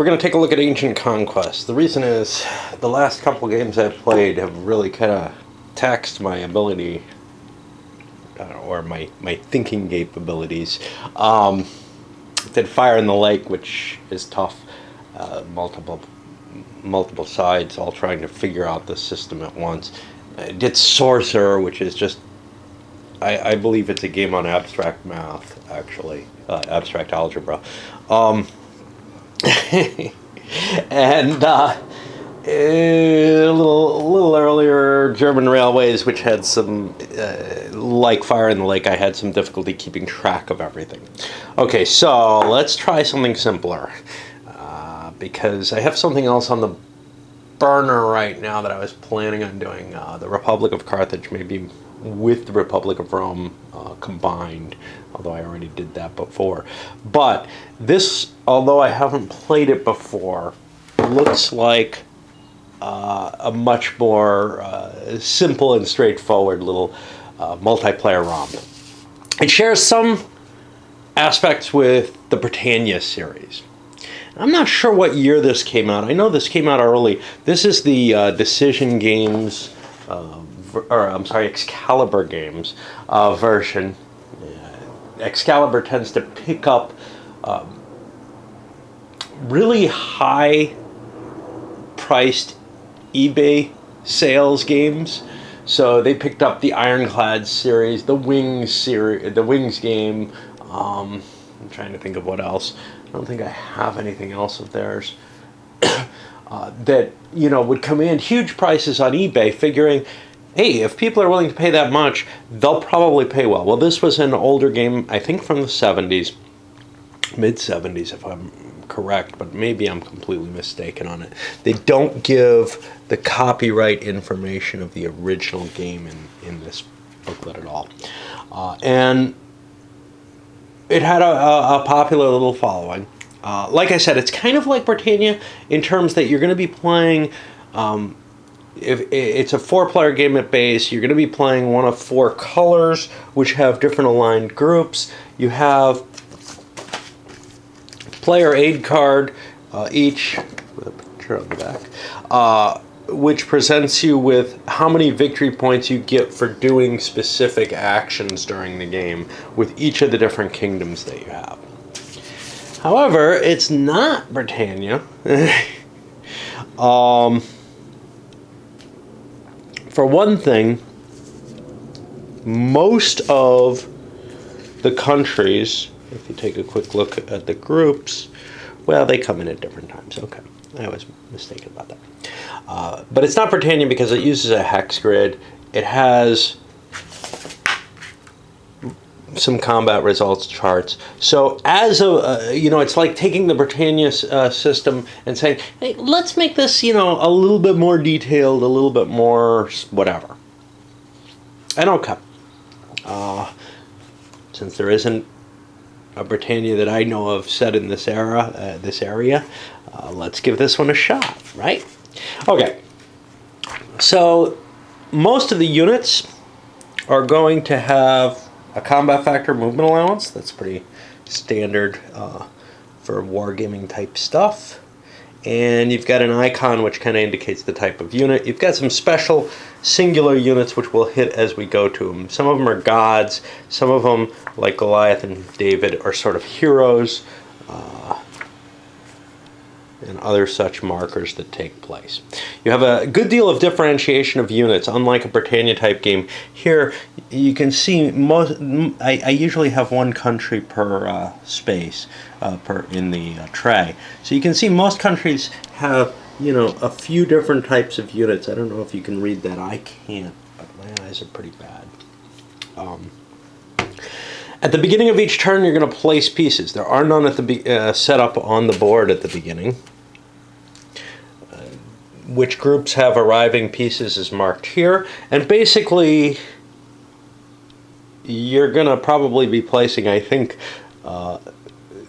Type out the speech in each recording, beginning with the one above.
We're going to take a look at Ancient Conquest. The reason is the last couple games I've played have really kind of taxed my ability or my thinking capabilities. Did Fire in the Lake, which is tough. Multiple sides all trying to figure out the system at once. Did Sorcerer, which is just, I believe it's a game on abstract math, actually. Abstract algebra. And a little earlier, German Railways, which had some, like Fire in the Lake, I had some difficulty keeping track of everything. Okay, so let's try something simpler, because I have something else on the burner right now that I was planning on doing. The Republic of Carthage, maybe with the Republic of Rome combined, although I already did that before. But this, although I haven't played it before, looks like a much more simple and straightforward little multiplayer romp. It shares some aspects with the Britannia series. I'm not sure what year this came out. I know this came out early. This is the Decision Games, Excalibur Games version. Excalibur tends to pick up really high-priced eBay sales games. So they picked up the Ironclad series, the Wings series, the Wings game. I'm trying to think of what else. I don't think I have anything else of theirs that would command huge prices on eBay, figuring, hey, if people are willing to pay that much, they'll probably pay well. Well, this was an older game, I think from the 70s, mid-70s if I'm correct, but maybe I'm completely mistaken on it. They don't give the copyright information of the original game in this booklet at all. And it had a popular little following. Like I said, it's kind of like Britannia in terms that you're going to be playing, if it's a 4-player game at base, you're going to be playing one of 4 colors, which have different aligned groups. You have player aid card, each with a picture on the back, which presents you with how many victory points you get for doing specific actions during the game with each of the different kingdoms that you have. However, it's not Britannia. For one thing, most of the countries, if you take a quick look at the groups, well, they come in at different times. Okay, I was mistaken about that. But it's not Britannia because it uses a hex grid. It has some combat results charts. So as it's like taking the Britannia system and saying, hey, let's make this, a little bit more detailed, a little bit more whatever. And okay. Since there isn't a Britannia that I know of set in this area, let's give this one a shot, right? Okay. So most of the units are going to have a combat factor movement allowance. That's pretty standard for wargaming type stuff. And you've got an icon which kind of indicates the type of unit. You've got some special singular units which we'll hit as we go to them. Some of them are gods. Some of them, like Goliath and David, are sort of heroes. And other such markers that take place. You have a good deal of differentiation of units, unlike a Britannia type game. Here you can see I usually have one country per space in the tray. So you can see most countries have a few different types of units. I don't know if you can read that. I can't, but my eyes are pretty bad. At the beginning of each turn, you're going to place pieces. There are none at the set up on the board at the beginning. Which groups have arriving pieces is marked here. And basically, you're going to probably be placing, I think,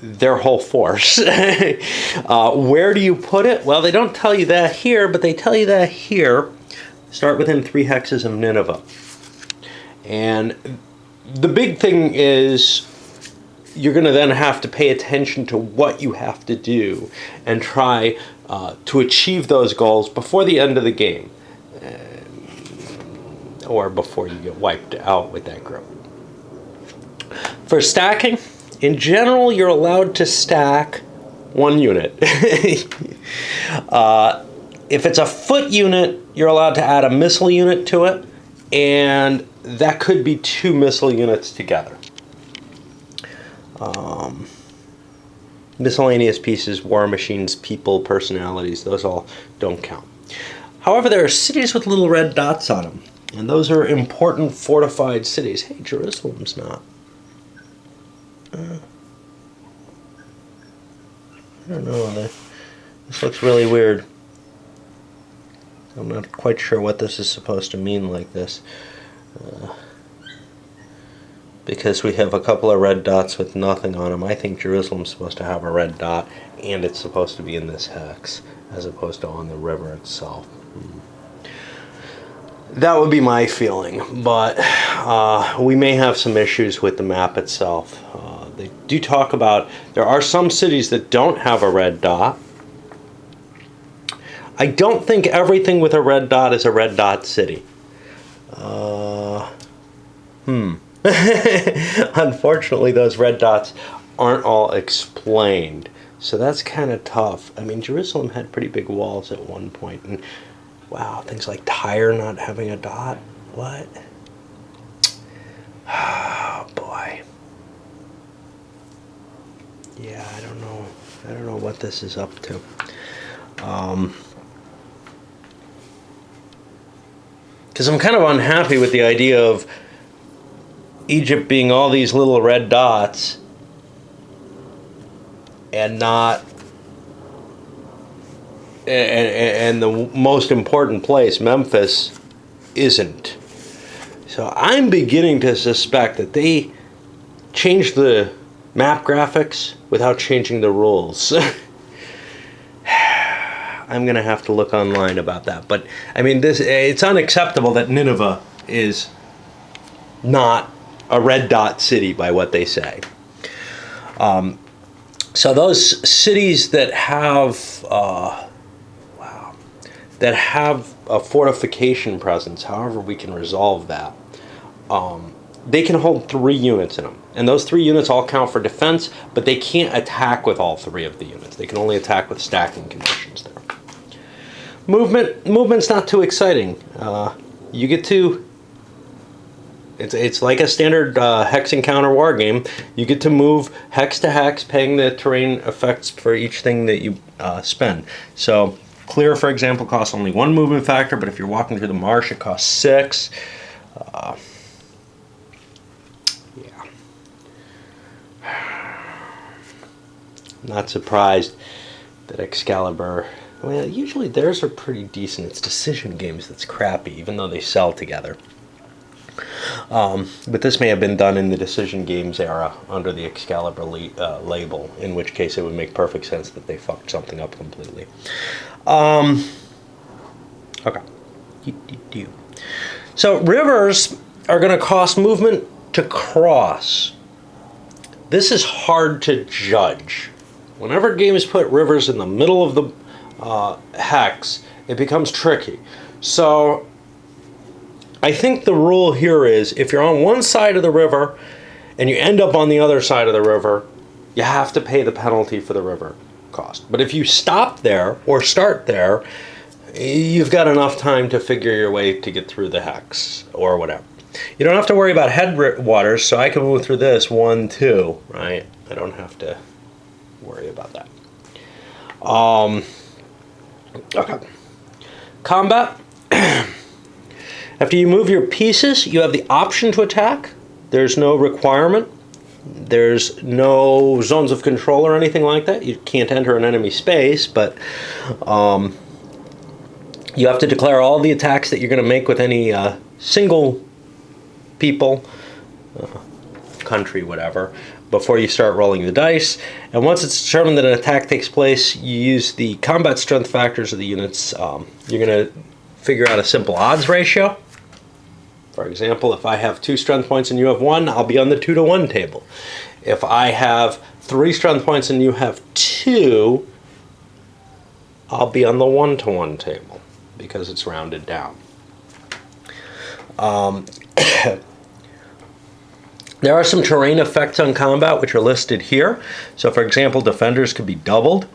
their whole force. Where do you put it? Well, they don't tell you that here, but they tell you that here. Start within 3 hexes of Nineveh. And the big thing is you're going to then have to pay attention to what you have to do and try to achieve those goals before the end of the game, or before you get wiped out with that group. For stacking, in general, you're allowed to stack 1 unit. If it's a foot unit, you're allowed to add a missile unit to it, and that could be 2 missile units together. Miscellaneous pieces, war machines, people, personalities, those all don't count. However, there are cities with little red dots on them, and those are important fortified cities. Hey, Jerusalem's not. I don't know. This looks really weird. I'm not quite sure what this is supposed to mean like this. Because we have a couple of red dots with nothing on them. I think Jerusalem's supposed to have a red dot, and it's supposed to be in this hex, as opposed to on the river itself. That would be my feeling, but we may have some issues with the map itself. They do talk about, there are some cities that don't have a red dot. I don't think everything with a red dot is a red dot city. Unfortunately, those red dots aren't all explained, so that's kind of tough. I mean, Jerusalem had pretty big walls at one point, and wow, things like Tyre not having a dot. What? Oh boy. Yeah, I don't know. I don't know what this is up to. Because I'm kind of unhappy with the idea of Egypt being all these little red dots and not and the most important place, Memphis, isn't. So I'm beginning to suspect that they changed the map graphics without changing the rules. I'm gonna have to look online about that, but I mean, it's unacceptable that Nineveh is not a red dot city by what they say. So those cities that have that have a fortification presence, however we can resolve that, they can hold 3 units in them, and those 3 units all count for defense, but they can't attack with all 3 of the units. They can only attack with stacking conditions there. Movement's not too exciting. You get to, it's like a standard hex encounter war game. You get to move hex to hex, paying the terrain effects for each thing that you spend. So clear, for example, costs only 1 movement factor, but if you're walking through the marsh, it costs 6. Yeah. Not surprised that Excalibur, well, usually theirs are pretty decent. It's decision games that's crappy, even though they sell together. But this may have been done in the decision games era under the Excalibur label, in which case it would make perfect sense that they fucked something up completely. Okay. So rivers are going to cost movement to cross. This is hard to judge. Whenever games put rivers in the middle of the hex, it becomes tricky. So I think the rule here is if you're on one side of the river and you end up on the other side of the river, you have to pay the penalty for the river cost. But if you stop there or start there, you've got enough time to figure your way to get through the hex or whatever. You don't have to worry about headwaters, so I can move through this 1, 2, right? I don't have to worry about that. Okay. Combat. After you move your pieces, you have the option to attack. There's no requirement. There's no zones of control or anything like that. You can't enter an enemy space, but you have to declare all the attacks that you're going to make with any single people, country, whatever, before you start rolling the dice. And once it's determined that an attack takes place, you use the combat strength factors of the units. You're going to figure out a simple odds ratio. For example, if I have 2 strength points and you have 1, I'll be on the 2-to-1 table. If I have 3 strength points and you have 2, I'll be on the 1-to-1 table because it's rounded down. There are some terrain effects on combat which are listed here. So for example, defenders could be doubled.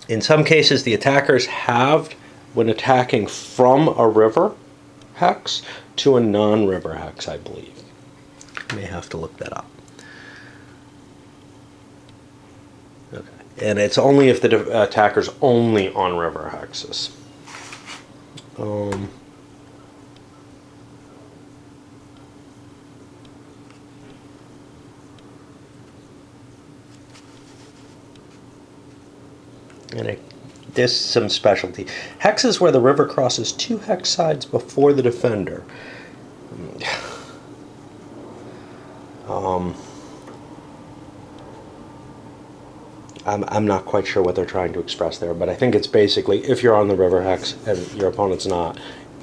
In some cases, the attackers halved when attacking from a river hex to a non-river hex, I believe. I may have to look that up. Okay. And it's only if the attacker's only on river hexes. And there's some specialty. Hexes where the river crosses 2 hex sides before the defender. I'm not quite sure what they're trying to express there, but I think it's basically if you're on the river hex and your opponent's not,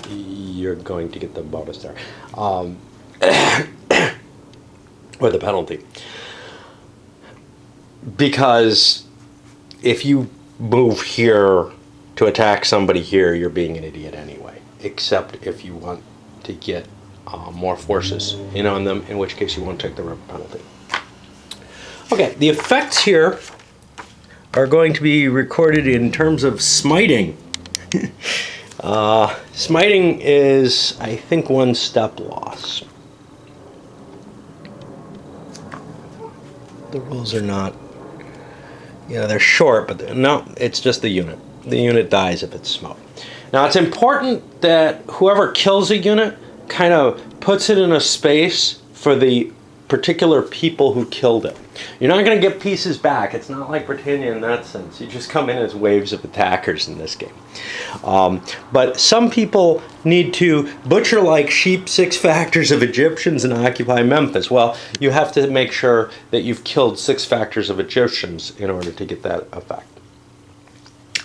you're going to get the bonus there. Or the penalty. Because if you move here to attack somebody here, you're being an idiot anyway, except if you want to get more forces in on them, in which case you won't take the river penalty. Okay, the effects here are going to be recorded in terms of smiting. Smiting is, I think, 1 step loss. The rules are not, they're short, but no, it's just the unit. The unit dies if it's smote. Now, it's important that whoever kills a unit kind of puts it in a space for the particular people who killed it. You're not going to get pieces back. It's not like Britannia in that sense. You just come in as waves of attackers in this game. But some people need to butcher like sheep 6 factors of Egyptians and occupy Memphis. Well, you have to make sure that you've killed 6 factors of Egyptians in order to get that effect.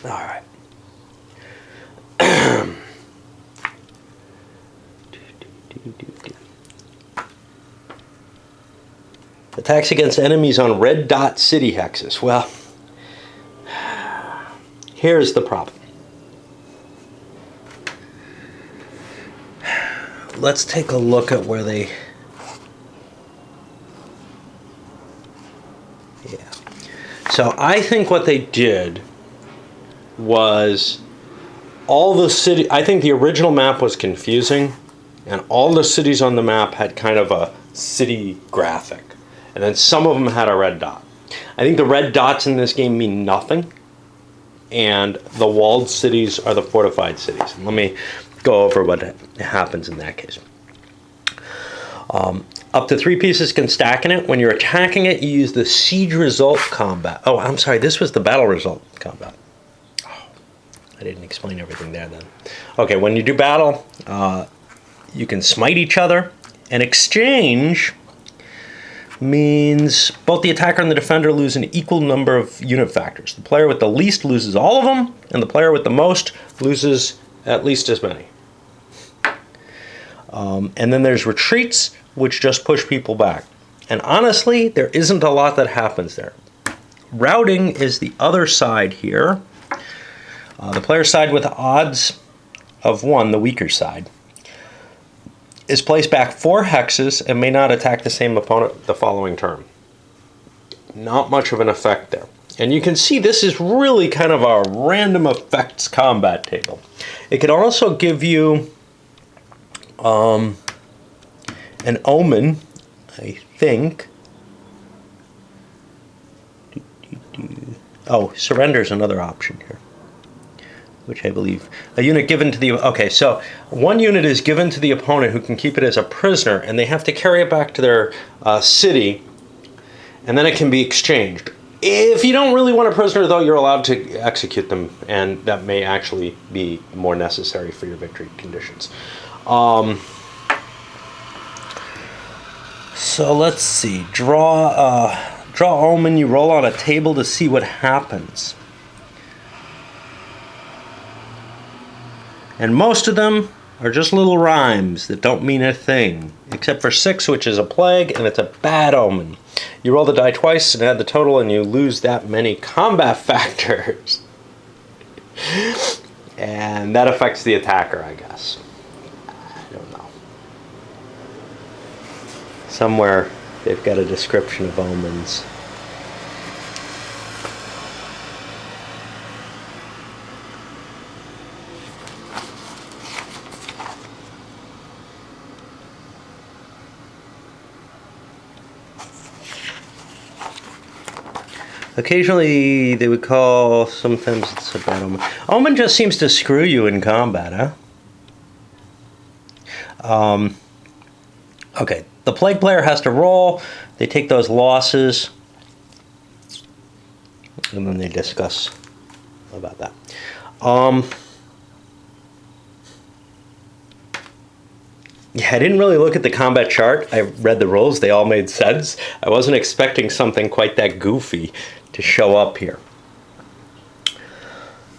All right. Attacks against enemies on red dot city hexes. Well, here's the problem. Let's take a look at where they... Yeah. So I think what they did was all the city... I think the original map was confusing, and all the cities on the map had kind of a city graphic. And then some of them had a red dot. I think the red dots in this game mean nothing. And the walled cities are the fortified cities. And let me go over what happens in that case. Up to 3 pieces can stack in it. When you're attacking it, you use the siege result combat. Oh, I'm sorry. This was the battle result combat. Oh, I didn't explain everything there then. Okay, when you do battle, you can smite each other. And exchange means both the attacker and the defender lose an equal number of unit factors. The player with the least loses all of them, and the player with the most loses at least as many. And then there's retreats, which just push people back. And honestly, there isn't a lot that happens there. Routing is the other side here. The player side with odds of 1, the weaker side, is placed back 4 hexes and may not attack the same opponent the following turn. Not much of an effect there. And you can see this is really kind of a random effects combat table. It can also give you an omen, I think. Oh, surrender is another option here, which I believe a unit given to the... Okay, so 1 unit is given to the opponent who can keep it as a prisoner, and they have to carry it back to their city, and then it can be exchanged. If you don't really want a prisoner, though, you're allowed to execute them, and that may actually be more necessary for your victory conditions. So let's see. Draw omen. You roll on a table to see what happens. And most of them are just little rhymes that don't mean a thing, except for 6, which is a plague, and it's a bad omen. You roll the die twice and add the total, and you lose that many combat factors. And that affects the attacker, I guess. I don't know. Somewhere they've got a description of omens. Occasionally they would call, sometimes it's a bad omen. Omen just seems to screw you in combat, huh? Okay, the plague player has to roll. They take those losses, and then they discuss about that. Yeah, I didn't really look at the combat chart. I read the rules. They all made sense. I wasn't expecting something quite that goofy to show up here.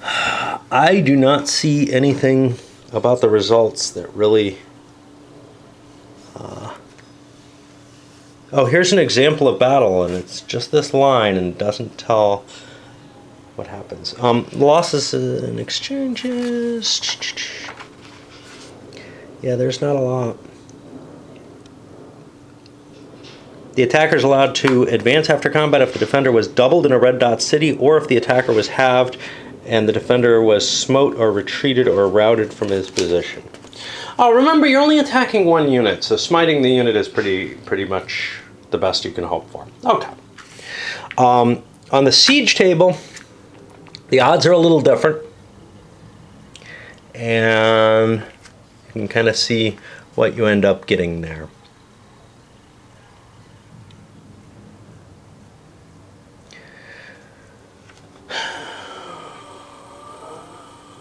I do not see anything about the results that really... Oh, here's an example of battle, and it's just this line and doesn't tell what happens. Losses and exchanges... Yeah, there's not a lot. The attacker is allowed to advance after combat if the defender was doubled in a red dot city, or if the attacker was halved and the defender was smote or retreated or routed from his position. Oh, remember, you're only attacking one unit, so smiting the unit is pretty much the best you can hope for. Okay. On the siege table, the odds are a little different. And... you can kind of see what you end up getting there.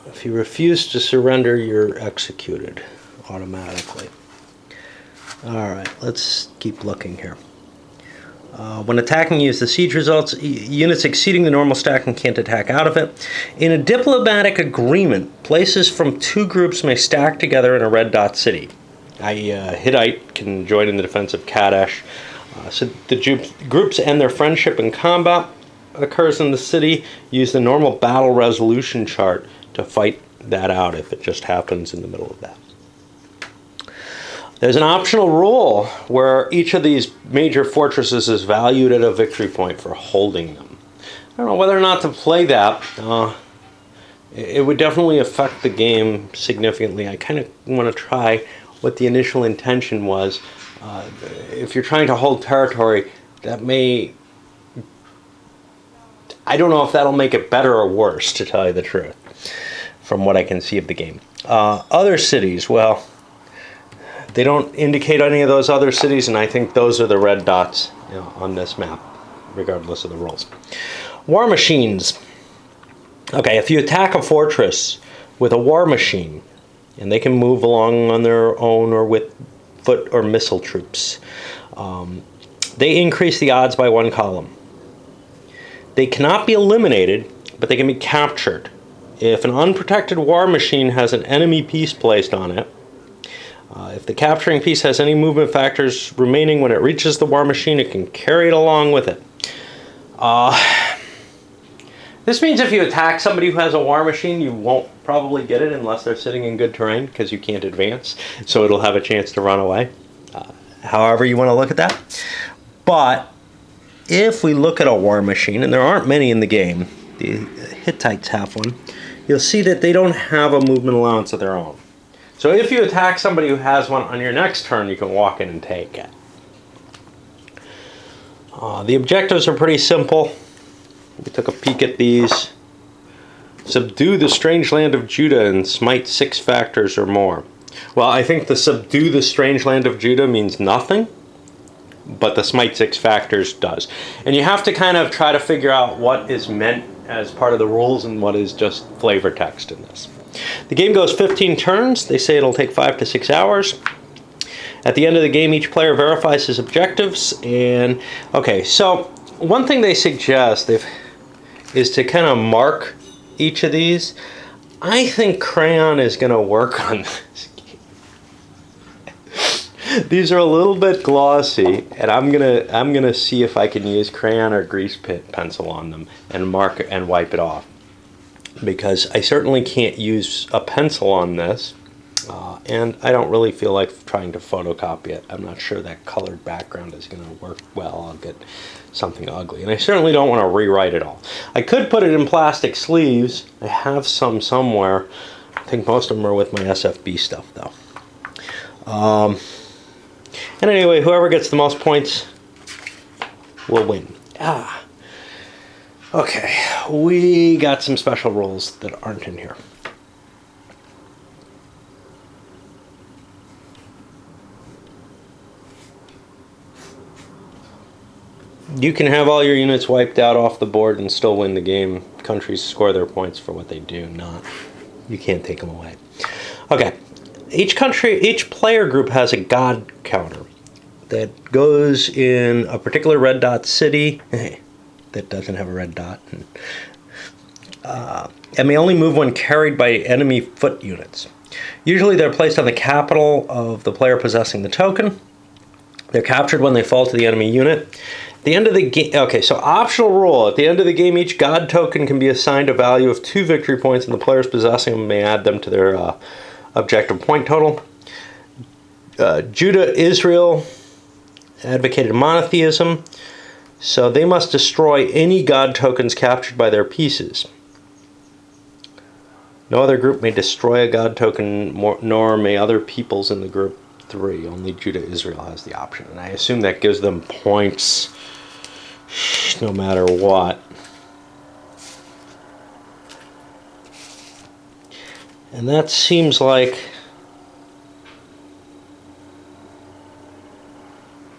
If you refuse to surrender, you're executed automatically. Alright, let's keep looking here. When attacking, use the siege results. Units exceeding the normal stack can't attack out of it. In a diplomatic agreement, places from 2 groups may stack together in a red dot city. i.e. Hittite can join in the defense of Kadesh. So the groups end their friendship in combat occurs in the city. Use the normal battle resolution chart to fight that out if it just happens in the middle of that. There's an optional rule where each of these major fortresses is valued at a victory point for holding them. I don't know whether or not to play that. It would definitely affect the game significantly. I kind of want to try what the initial intention was. If you're trying to hold territory, that may... I don't know if that'll make it better or worse, to tell you the truth, from what I can see of the game. Other cities, well... they don't indicate any of those other cities, and I think those are the red dots, you know, on this map, regardless of the rolls. War machines. Okay, if you attack a fortress with a war machine, and they can move along on their own or with foot or missile troops, they increase the odds by 1 column. They cannot be eliminated, but they can be captured. If an unprotected war machine has an enemy piece placed on it, if the capturing piece has any movement factors remaining when it reaches the war machine, it can carry it along with it. This means if you attack somebody who has a war machine, you won't probably get it unless they're sitting in good terrain, because you can't advance, so it'll have a chance to run away. However you want to look at that. But if we look at a war machine, and there aren't many in the game, the Hittites have one, you'll see that they don't have a movement allowance of their own. So if you attack somebody who has one on your next turn, you can walk in and take it. The objectives are pretty simple. We took a peek at these. Subdue the strange land of Judah and smite 6 factors or more. Well, I think the subdue the strange land of Judah means nothing, but the smite 6 factors does. And you have to kind of try to figure out what is meant as part of the rules and what is just flavor text in this. The game goes 15 turns. They say it'll take 5 to 6 hours. At the end of the game, each player verifies his objectives. And okay, so one thing they suggest is to kind of mark each of these. I think crayon is going to work on this These are a little bit glossy, and I'm gonna see if I can use crayon or grease pencil on them and mark it and wipe it off, because I certainly can't use a pencil on this, and I don't really feel like trying to photocopy it. I'm not sure that colored background is gonna work well. I'll get something ugly, and I certainly don't want to rewrite it all. I could put it in plastic sleeves. I have some somewhere. I think most of them are with my SFB stuff though. And anyway, whoever gets the most points will win. Okay, we got some special rules that aren't in here. You can have all your units wiped out off the board and still win the game. Countries score their points for what they do, you can't take them away. Okay, each player group has a god counter that goes in a particular red dot city that doesn't have a red dot, and may only move when carried by enemy foot units. Usually they're placed on the capital of the player possessing the token. They're captured when they fall to the enemy unit. At the end of the game, okay, so optional rule. At the end of the game, each god token can be assigned a value of 2 victory points, and the players possessing them may add them to their objective point total. Judah, Israel advocated monotheism, so they must destroy any god tokens captured by their pieces. No other group may destroy a god token, nor may other peoples in the group 3. Only Judah, Israel has the option, and I assume that gives them points no matter what. And that seems like...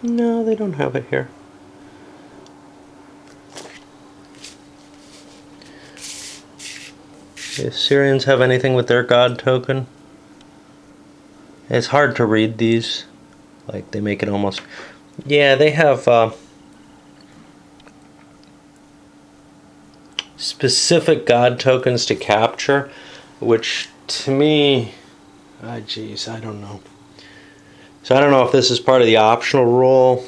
No, they don't have it here. The Assyrians have anything with their god token? It's hard to read these. Like, they make it almost... Yeah, they have specific god tokens to capture, which to me... geez, I don't know. So I don't know if this is part of the optional rule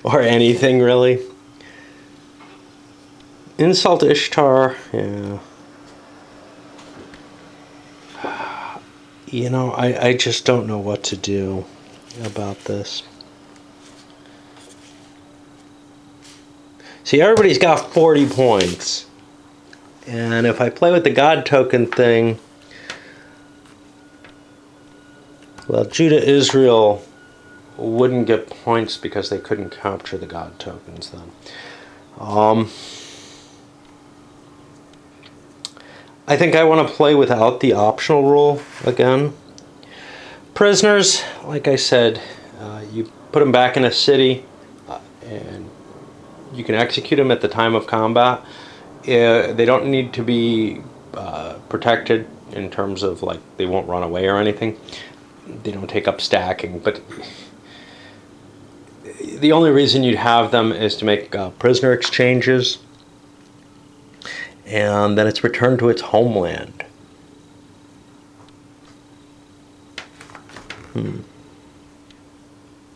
or anything really. Insult Ishtar, yeah. You know, I just don't know what to do about this. See, everybody's got 40 points. And if I play with the God token thing, well, Judah, Israel wouldn't get points because they couldn't capture the God tokens then. I think I want to play without the optional rule again. Prisoners, like I said, you put them back in a city and you can execute them at the time of combat. They don't need to be protected in terms of, like, they won't run away or anything. They don't take up stacking, but the only reason you'd have them is to make prisoner exchanges, and then it's returned to its homeland.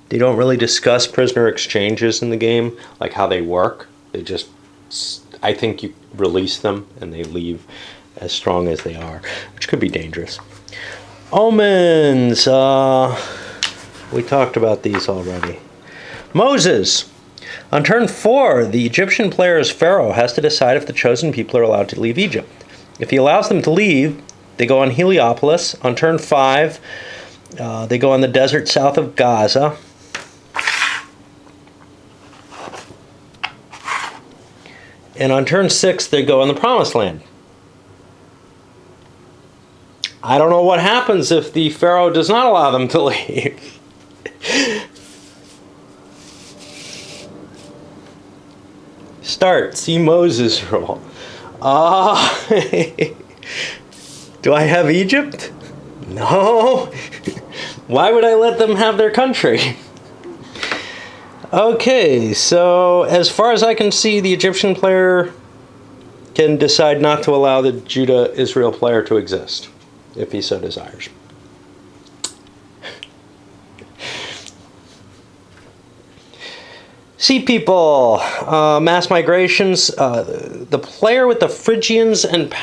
They don't really discuss prisoner exchanges in the game, like how they work. They just, I think you release them and they leave as strong as they are, which could be dangerous. Omens, we talked about these already. Moses. On turn 4, the Egyptian player's pharaoh has to decide if the chosen people are allowed to leave Egypt. If he allows them to leave, they go on Heliopolis. On turn 5, they go on the desert south of Gaza. And on turn 6, they go on the Promised Land. I don't know what happens if the pharaoh does not allow them to leave. Start. See Moses roll. Do I have Egypt? No. Why would I let them have their country? Okay, so as far as I can see, the Egyptian player can decide not to allow the Judah-Israel player to exist, if he so desires. Sea people, mass migrations. The player with the Phrygians and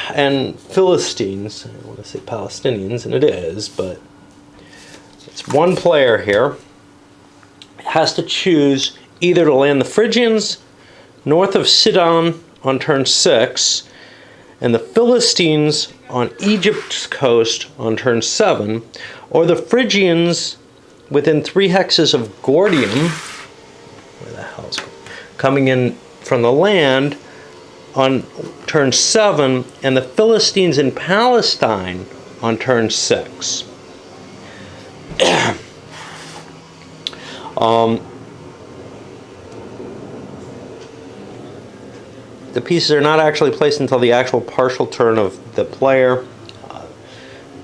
Philistines, I want to say Palestinians, and it is, but it's one player here, has to choose either to land the Phrygians north of Sidon on turn 6, and the Philistines on Egypt's coast on turn 7, or the Phrygians within 3 hexes of Gordium, where the hell's coming in from the land on turn 7, and the Philistines in Palestine on turn 6. The pieces are not actually placed until the actual partial turn of the player.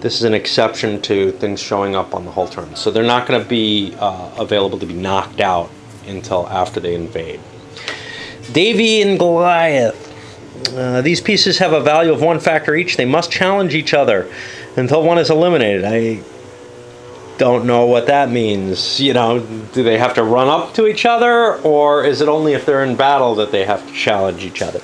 This is an exception to things showing up on the whole turn. So they're not going to be available to be knocked out until after they invade. Davy and Goliath. These pieces have a value of 1 factor each. They must challenge each other until one is eliminated. I don't know what that means. You know, do they have to run up to each other, or is it only if they're in battle that they have to challenge each other?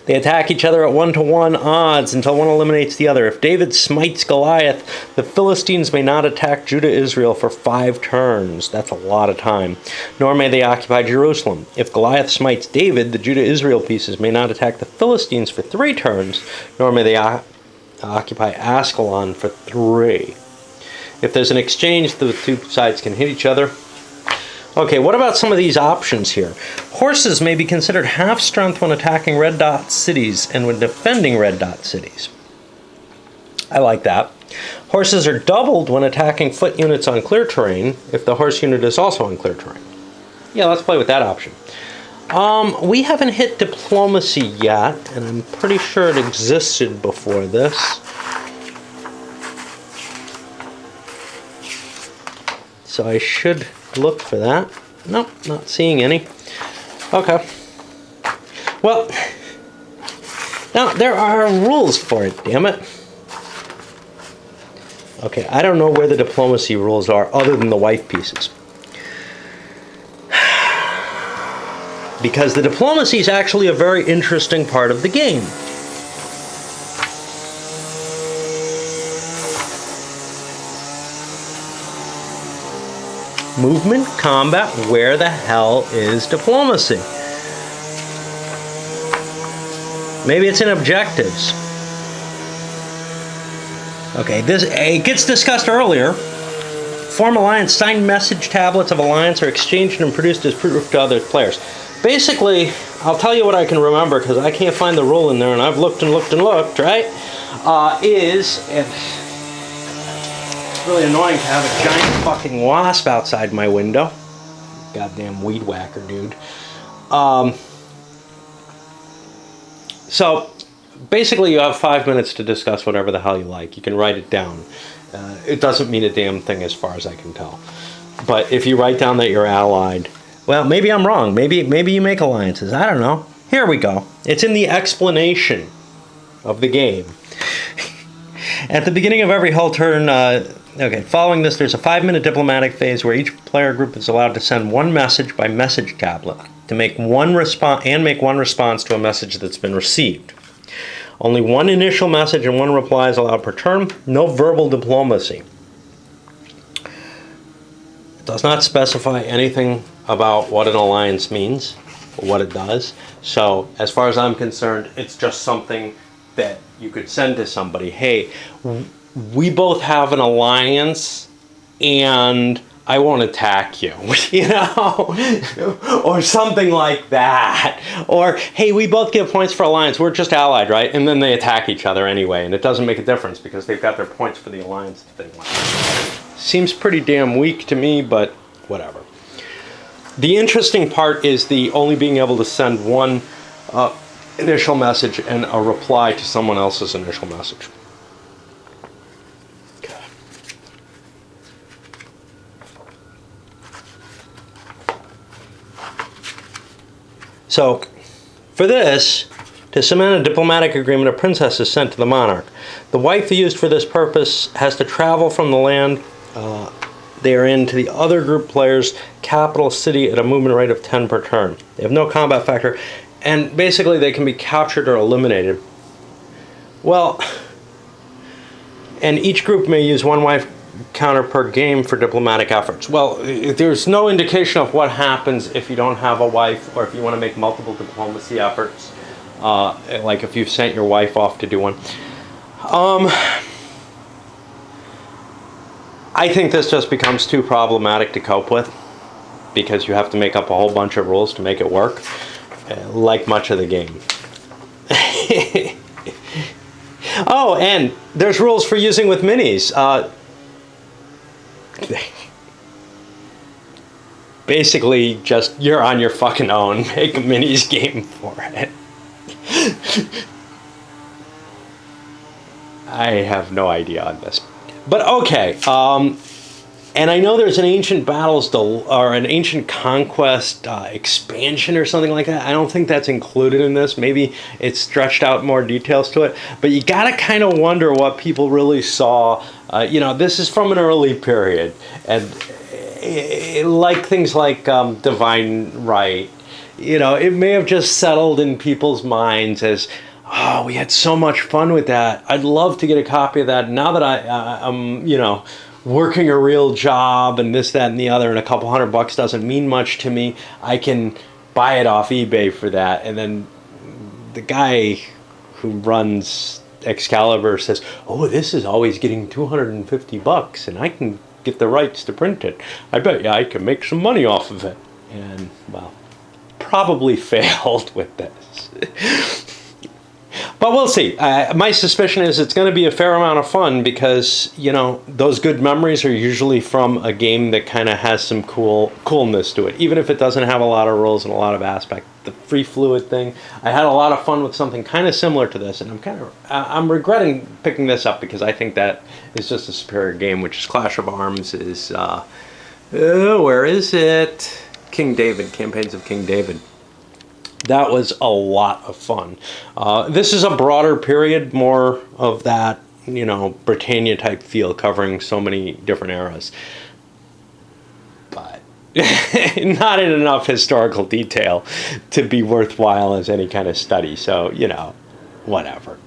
They attack each other at 1-to-1 odds until one eliminates the other. If David smites Goliath, the Philistines may not attack Judah Israel for 5 turns. That's a lot of time. Nor may they occupy Jerusalem. If Goliath smites David, the Judah Israel pieces may not attack the Philistines for 3 turns, nor may they occupy Ascalon for 3. If there's an exchange, the 2 sides can hit each other. Okay, what about some of these options here? Horses may be considered half strength when attacking red dot cities and when defending red dot cities. I like that. Horses are doubled when attacking foot units on clear terrain if the horse unit is also on clear terrain. Yeah, let's play with that option. We haven't hit diplomacy yet, and I'm pretty sure it existed before this. So I should look for that. Nope, not seeing any. Okay. Well, now there are rules for it, damn it. Okay, I don't know where the diplomacy rules are other than the wife pieces. Because the diplomacy is actually a very interesting part of the game. Movement, combat, where the hell is diplomacy? Maybe it's in objectives. Okay, it gets discussed earlier. Form alliance, signed message tablets of alliance are exchanged and produced as proof to other players. Basically, I'll tell you what I can remember because I can't find the rule in there and I've looked and looked and looked, right? It's really annoying to have a giant fucking wasp outside my window. Goddamn weed whacker, dude. So, basically you have 5 minutes to discuss whatever the hell you like. You can write it down. It doesn't mean a damn thing as far as I can tell. But if you write down that you're allied, well, maybe I'm wrong. Maybe you make alliances. I don't know. Here we go. It's in the explanation of the game. At the beginning of every whole turn, following this, there's a 5-minute diplomatic phase where each player group is allowed to send 1 message by message tablet to make one response to a message that's been received. Only 1 initial message and 1 reply is allowed per turn. No verbal diplomacy. It does not specify anything about what an alliance means or what it does. So, as far as I'm concerned, it's just something that you could send to somebody. Hey, we both have an alliance and I won't attack you, you know, or something like that. Or, hey, we both get points for alliance. We're just allied, right? And then they attack each other anyway, and it doesn't make a difference because they've got their points for the alliance that they want. Seems pretty damn weak to me, but whatever. The interesting part is the only being able to send 1 initial message and a reply to someone else's initial message. So, for this, to cement a diplomatic agreement, a princess is sent to the monarch. The wife used for this purpose has to travel from the land they are into the other group players' capital city at a movement rate of 10 per turn. They have no combat factor, and basically they can be captured or eliminated. Well, and each group may use one wife counter per game for diplomatic efforts. Well, there's no indication of what happens if you don't have a wife, or if you want to make multiple diplomacy efforts, like if you've sent your wife off to do one. I think this just becomes too problematic to cope with, because you have to make up a whole bunch of rules to make it work, like much of the game. Oh, and there's rules for using with minis. Basically, just you're on your fucking own. Make a minis game for it. I have no idea on this. But okay, and I know there's an Ancient Battles or an Ancient Conquest expansion or something like that. I don't think that's included in this. Maybe it's stretched out more details to it. But you gotta kind of wonder what people really saw. You know, this is from an early period, and like things like Divine Right, you know, it may have just settled in people's minds as, oh, we had so much fun with that. I'd love to get a copy of that. Now that I'm, you know, working a real job and this, that, and the other, and a couple $100 doesn't mean much to me, I can buy it off eBay for that. And then the guy who runs Excalibur says, oh, this is always getting $250, and I can get the rights to print it. I bet you I can make some money off of it. And, well, probably failed with this. But we'll see. My suspicion is it's going to be a fair amount of fun, because, you know, those good memories are usually from a game that kind of has some coolness to it, even if it doesn't have a lot of rules and a lot of aspect. The free fluid thing, I had a lot of fun with something kind of similar to this, and I'm regretting picking this up, because I think that is just a superior game, which is Clash of Arms. Is where is it? King David, Campaigns of King David. That was a lot of fun. This is a broader period, more of that, you know, Britannia type feel, covering so many different eras. But not in enough historical detail to be worthwhile as any kind of study. So, you know, whatever.